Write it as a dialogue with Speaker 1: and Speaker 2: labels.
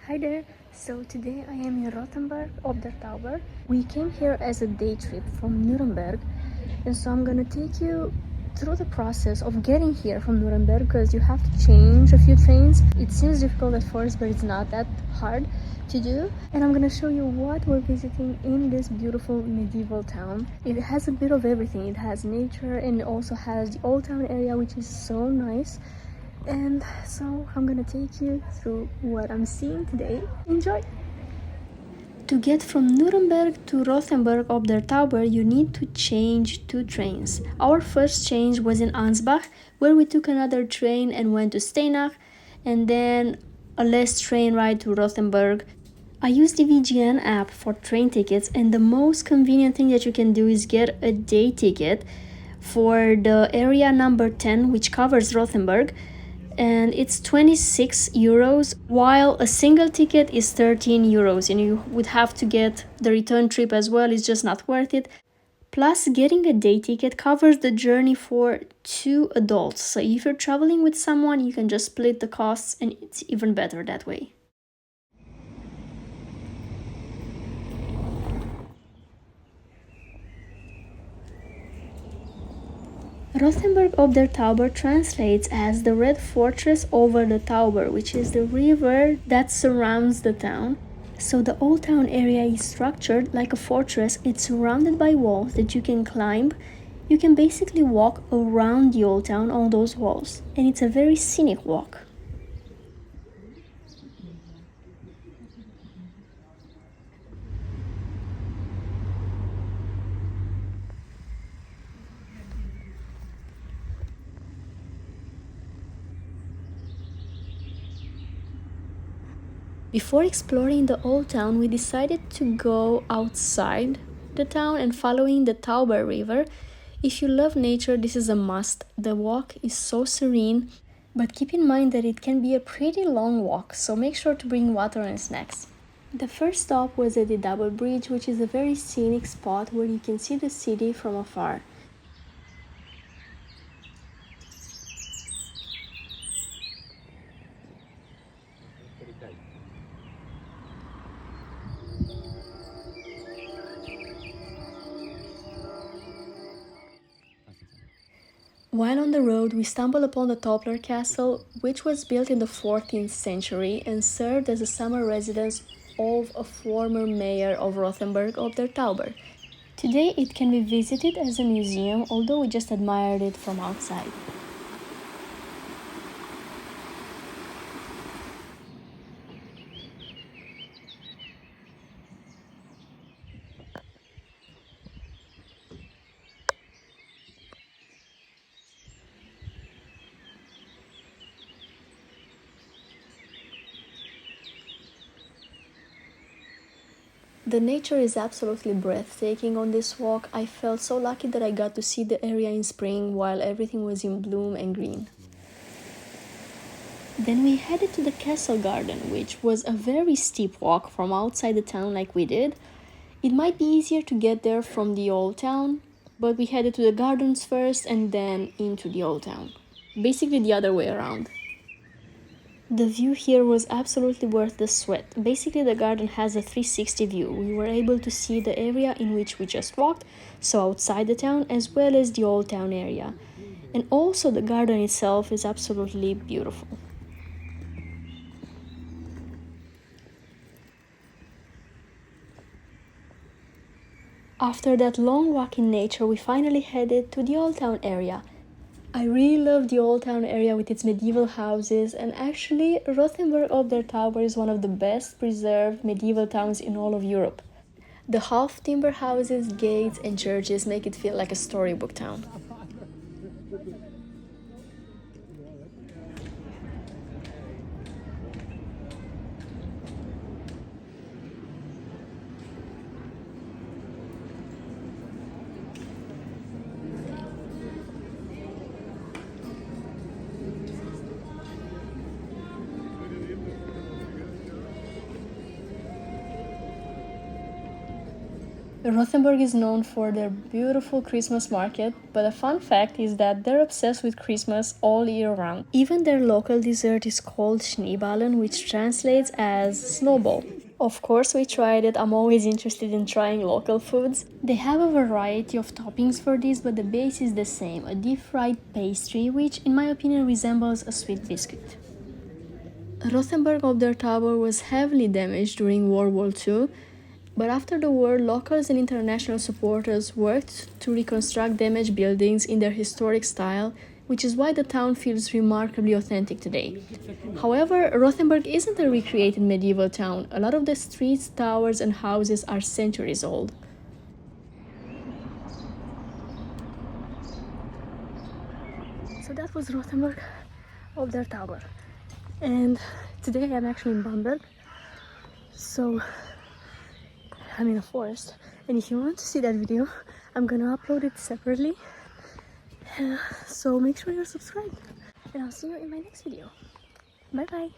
Speaker 1: Hi there, so today I am in Rothenburg of the Tauber. We came here as a day trip from Nuremberg, and so I'm gonna take you through the process of getting here from Nuremberg because you have to change a few trains. It seems difficult at first, but it's not that hard to do. And I'm gonna show you what we're visiting in this beautiful medieval town. It has a bit of everything. It has nature and it also has the old town area, which is so nice. And so I'm gonna take you through what I'm seeing today. Enjoy! To get from Nuremberg to Rothenburg ob der Tauber, you need to change two trains. Our first change was in Ansbach, where we took another train and went to Steinach, and then a less train ride to Rothenburg. I use the VGN app for train tickets, and the most convenient thing that you can do is get a day ticket for the area number 10, which covers Rothenburg, and it's 26 euros, while a single ticket is 13 euros, and you would have to get the return trip as well. It's just not worth it. Plus, getting a day ticket covers the journey for 2 adults, so if you're traveling with someone, you can just split the costs, and it's even better that way. Rothenburg ob der Tauber translates as the Red Fortress over the Tauber, which is the river that surrounds the town. So the old town area is structured like a fortress. It's surrounded by walls that you can climb. You can basically walk around the old town on those walls, and it's a very scenic walk. Before exploring the old town, we decided to go outside the town and following the Tauber river. If you love nature, this is a must. The walk is so serene, but keep in mind that it can be a pretty long walk, so make sure to bring water and snacks. The first stop was at the Double Bridge, which is a very scenic spot where you can see the city from afar. While on the road, we stumbled upon the Tauber castle, which was built in the 14th century and served as a summer residence of a former mayor of Rothenburg ob der Tauber. Today it can be visited as a museum, although we just admired it from outside. The nature is absolutely breathtaking on this walk. I felt so lucky that I got to see the area in spring while everything was in bloom and green. Then we headed to the castle garden, which was a very steep walk from outside the town like we did. It might be easier to get there from the old town, but we headed to the gardens first and then into the old town. Basically the other way around. The view here was absolutely worth the sweat. Basically, the garden has a 360 view. We were able to see the area in which we just walked, so outside the town, as well as the old town area. And also the garden itself is absolutely beautiful. After that long walk in nature, we finally headed to the old town area. I really love the old town area with its medieval houses, and actually Rothenburg ob der Tauber is one of the best preserved medieval towns in all of Europe. The half timber houses, gates and churches make it feel like a storybook town. Rothenburg is known for their beautiful Christmas market, but a fun fact is that they're obsessed with Christmas all year round. Even their local dessert is called Schneeballen, which translates as snowball. Of course, we tried it. I'm always interested in trying local foods. They have a variety of toppings for this, but the base is the same, a deep-fried pastry, which in my opinion resembles a sweet biscuit. Rothenburg ob der Tauber was heavily damaged during World War II, but after the war, locals and international supporters worked to reconstruct damaged buildings in their historic style, which is why the town feels remarkably authentic today. However, Rothenburg isn't a recreated medieval town. A lot of the streets, towers, and houses are centuries old. So that was Rothenburg ob der Tauber. And today I'm actually in Bamberg. So I'm in a forest, and if you want to see that video, I'm gonna upload it separately, so make sure you're subscribed, and I'll see you in my next video. Bye bye.